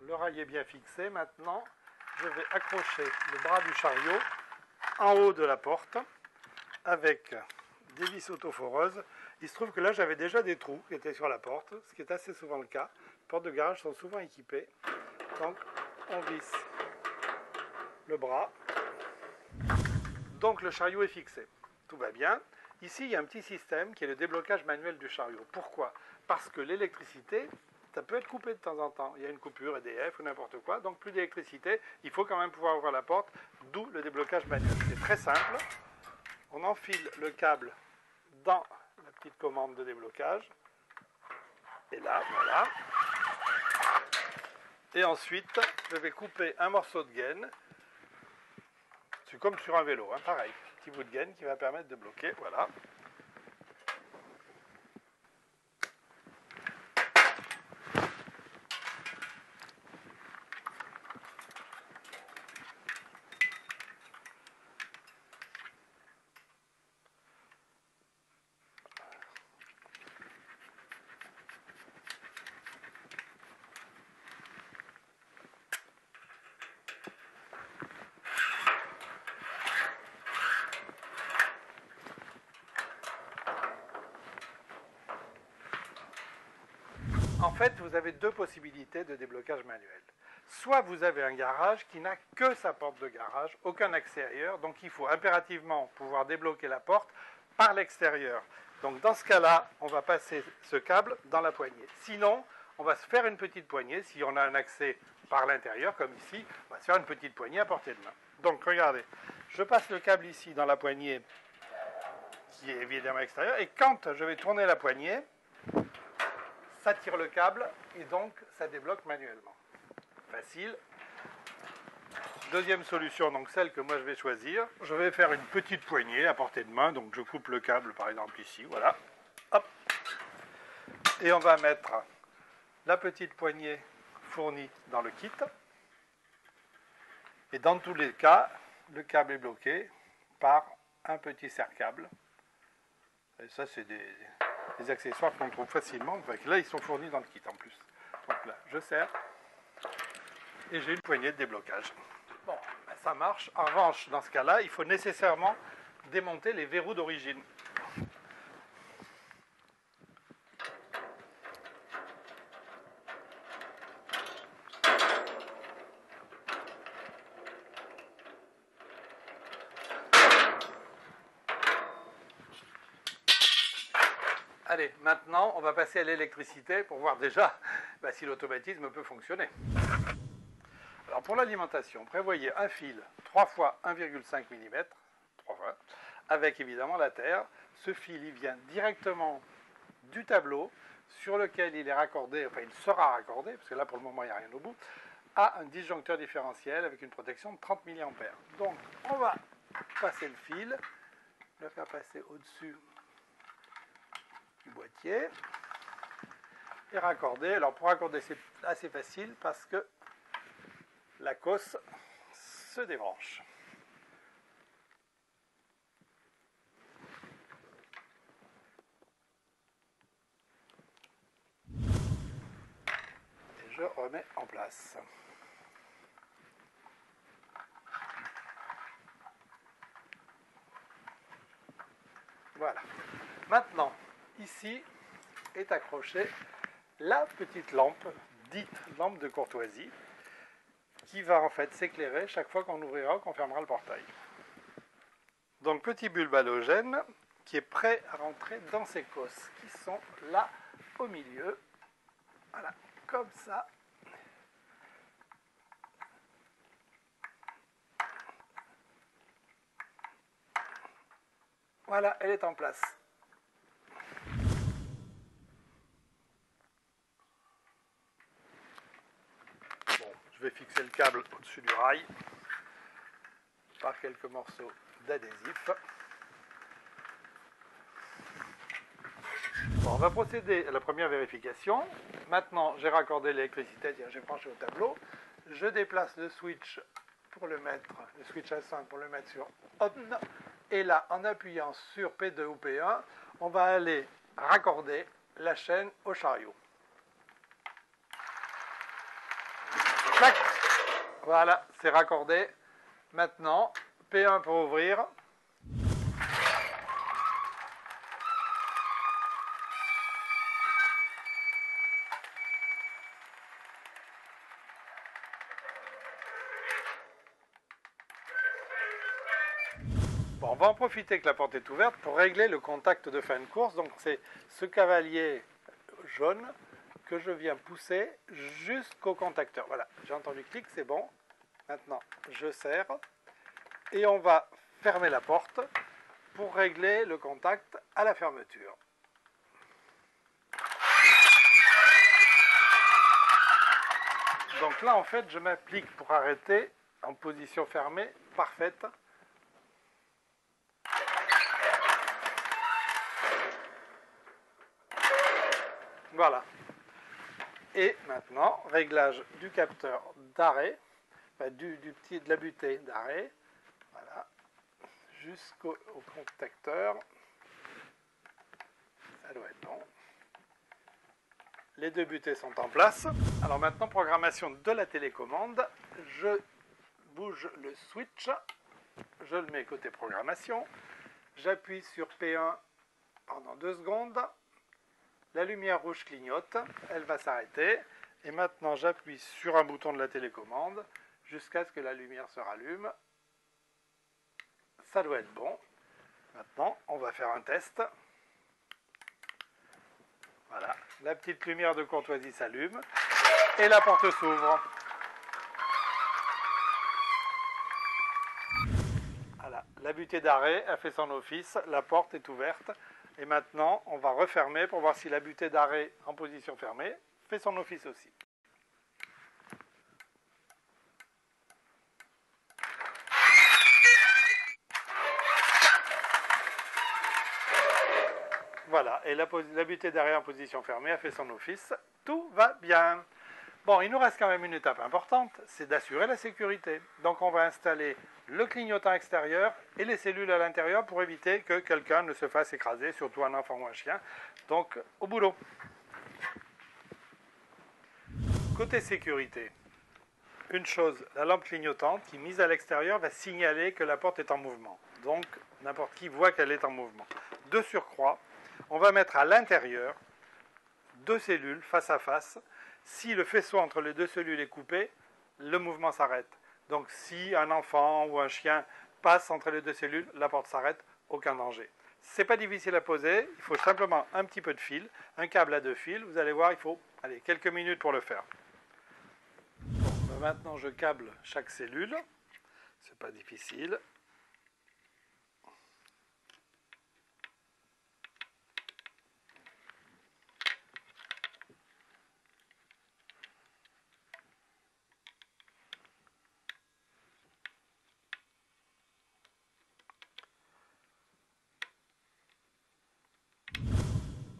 le rail est bien fixé. Maintenant, je vais accrocher le bras du chariot en haut de la porte avec des vis autoforeuses. Il se trouve que là, j'avais déjà des trous qui étaient sur la porte, ce qui est assez souvent le cas. Les portes de garage sont souvent équipées. Donc, on visse le bras. Donc, le chariot est fixé. Tout va bien. Ici, il y a un petit système qui est le déblocage manuel du chariot. Pourquoi? Parce que l'électricité, ça peut être coupé de temps en temps. Il y a une coupure EDF ou n'importe quoi, donc plus d'électricité. Il faut quand même pouvoir ouvrir la porte, d'où le déblocage manuel. C'est très simple. On enfile le câble dans la petite commande de déblocage. Et là, voilà. Et ensuite, je vais couper un morceau de gaine. C'est comme sur un vélo, hein, pareil. Petit bout de gaine qui va permettre de bloquer, voilà. En fait, vous avez deux possibilités de déblocage manuel. Soit vous avez un garage qui n'a que sa porte de garage, aucun accès ailleurs, donc il faut impérativement pouvoir débloquer la porte par l'extérieur. Donc dans ce cas-là, on va passer ce câble dans la poignée. Sinon, on va se faire une petite poignée, si on a un accès par l'intérieur, comme ici, on va se faire une petite poignée à portée de main. Donc regardez, je passe le câble ici dans la poignée qui est évidemment extérieure, et quand je vais tourner la poignée, ça tire le câble et donc ça débloque manuellement. Facile. Deuxième solution, donc celle que moi je vais choisir. Je vais faire une petite poignée à portée de main, donc je coupe le câble par exemple ici, voilà. Hop. Et on va mettre la petite poignée fournie dans le kit. Et dans tous les cas, le câble est bloqué par un petit serre-câble. Et ça, c'est des accessoires qu'on trouve facilement. Enfin, là, ils sont fournis dans le kit en plus. Donc là, je serre et j'ai une poignée de déblocage. Bon, ben, ça marche. En revanche, dans ce cas-là, il faut nécessairement démonter les verrous d'origine. Allez, maintenant, on va passer à l'électricité pour voir déjà si l'automatisme peut fonctionner. Alors, pour l'alimentation, prévoyez un fil 3 fois 1,5 mm, 3 fois, avec évidemment la terre. Ce fil, il vient directement du tableau sur lequel il est raccordé, enfin, il sera raccordé, parce que là, pour le moment, il n'y a rien au bout, à un disjoncteur différentiel avec une protection de 30 mA. Donc, on va passer le fil, le faire passer au-dessus du boîtier et raccorder. Alors pour raccorder c'est assez facile parce que la cosse se débranche. Et je remets en place. Voilà. Maintenant, ici est accrochée la petite lampe, dite lampe de courtoisie, qui va en fait s'éclairer chaque fois qu'on ouvrira ou qu'on fermera le portail. Donc petit bulbe halogène qui est prêt à rentrer dans ces cosses qui sont là au milieu. Voilà, comme ça. Voilà, elle est en place. Je vais fixer le câble au-dessus du rail par quelques morceaux d'adhésif. Bon, on va procéder à la première vérification. Maintenant, j'ai raccordé l'électricité, j'ai branché au tableau. Je déplace le switch pour le mettre, le switch A5 pour le mettre sur on. Et là, en appuyant sur P2 ou P1, on va aller raccorder la chaîne au chariot. Clac. Voilà, c'est raccordé. Maintenant, P1 pour ouvrir. Bon, on va en profiter que la porte est ouverte pour régler le contact de fin de course. Donc c'est ce cavalier jaune que je viens pousser jusqu'au contacteur. Voilà, j'ai entendu clic, c'est bon. Maintenant, je serre et on va fermer la porte pour régler le contact à la fermeture. Donc là, en fait, je m'applique pour arrêter en position fermée parfaite. Voilà. Et maintenant, réglage du capteur d'arrêt, enfin, de la butée d'arrêt, voilà, jusqu'au contacteur. Ça doit être bon. Les deux butées sont en place. Alors maintenant, programmation de la télécommande. Je bouge le switch, je le mets côté programmation. J'appuie sur P1 pendant 2 secondes. La lumière rouge clignote, elle va s'arrêter. Et maintenant, j'appuie sur un bouton de la télécommande jusqu'à ce que la lumière se rallume. Ça doit être bon. Maintenant, on va faire un test. Voilà, la petite lumière de courtoisie s'allume et la porte s'ouvre. Voilà, la butée d'arrêt a fait son office, la porte est ouverte. Et maintenant, on va refermer pour voir si la butée d'arrêt en position fermée fait son office aussi. Voilà, et la butée d'arrêt en position fermée a fait son office. Tout va bien. Bon, il nous reste quand même une étape importante, c'est d'assurer la sécurité. Donc on va installer le clignotant extérieur et les cellules à l'intérieur pour éviter que quelqu'un ne se fasse écraser, surtout un enfant ou un chien. Donc, au boulot. Côté sécurité, une chose, la lampe clignotante qui, mise à l'extérieur, va signaler que la porte est en mouvement. Donc, n'importe qui voit qu'elle est en mouvement. De surcroît, on va mettre à l'intérieur 2 cellules face à face. Si le faisceau entre les 2 cellules est coupé, le mouvement s'arrête. Donc si un enfant ou un chien passe entre les 2 cellules, la porte s'arrête, aucun danger. Ce n'est pas difficile à poser, il faut simplement un petit peu de fil, un câble à 2 fils. Vous allez voir, il faut quelques minutes pour le faire. Bon, maintenant je câble chaque cellule, c'est pas difficile.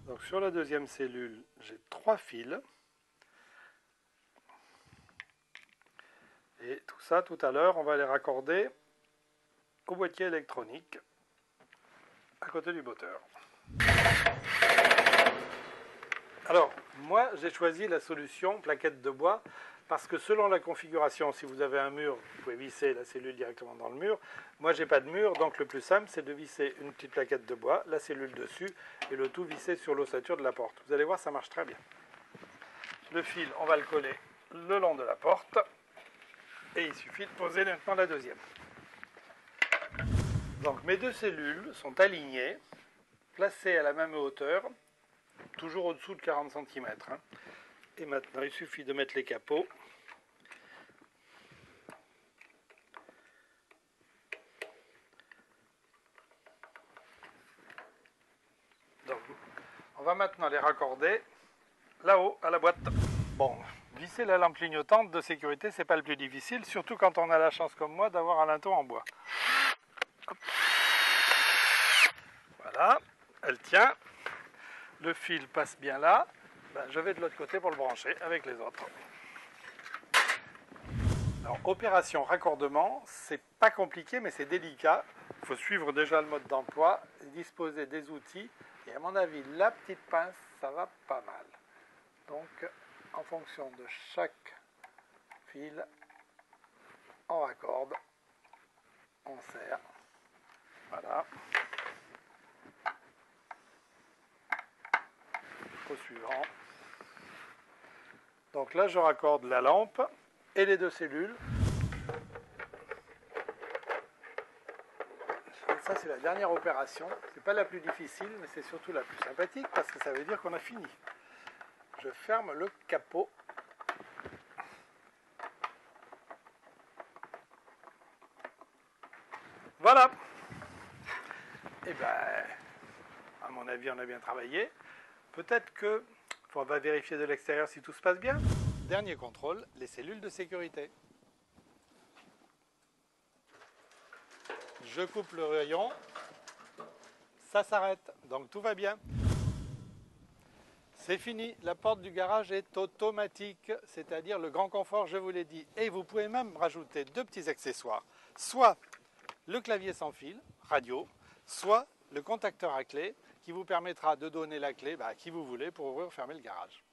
Donc sur la deuxième cellule, j'ai 3 fils. Et tout ça, tout à l'heure, on va les raccorder au boîtier électronique à côté du moteur. Alors, moi, j'ai choisi la solution plaquette de bois parce que selon la configuration, si vous avez un mur, vous pouvez visser la cellule directement dans le mur. Moi, j'ai pas de mur, donc le plus simple, c'est de visser une petite plaquette de bois, la cellule dessus, et le tout vissé sur l'ossature de la porte. Vous allez voir, ça marche très bien. Le fil, on va le coller le long de la porte, et il suffit de poser maintenant la deuxième. Donc, mes 2 cellules sont alignées, placées à la même hauteur, toujours au-dessous de 40 cm. Et maintenant, il suffit de mettre les capots. Donc, on va maintenant les raccorder là-haut à la boîte. Bon, visser la lampe clignotante de sécurité, c'est pas le plus difficile, surtout quand on a la chance comme moi d'avoir un linteau en bois. Hop. Voilà, elle tient. Le fil passe bien là. Ben, je vais de l'autre côté pour le brancher avec les autres. Alors, opération raccordement, c'est pas compliqué, mais c'est délicat. Il faut suivre déjà le mode d'emploi, disposer des outils. Et à mon avis, la petite pince, ça va pas mal. Donc, en fonction de chaque fil, on raccorde, on serre, voilà. Au suivant. Donc là, je raccorde la lampe et les deux cellules. Ça, c'est la dernière opération. C'est pas la plus difficile, mais c'est surtout la plus sympathique parce que ça veut dire qu'on a fini. Je ferme le capot. Voilà. Et ben, à mon avis, on a bien travaillé. Peut-être que on va vérifier de l'extérieur si tout se passe bien. Dernier contrôle, les cellules de sécurité. Je coupe le rayon, ça s'arrête, donc tout va bien. C'est fini, la porte du garage est automatique, c'est-à-dire le grand confort, je vous l'ai dit. Et vous pouvez même rajouter deux petits accessoires, soit le clavier sans fil, radio, soit le contacteur à clé qui vous permettra de donner la clé à qui vous voulez pour ouvrir ou fermer le garage.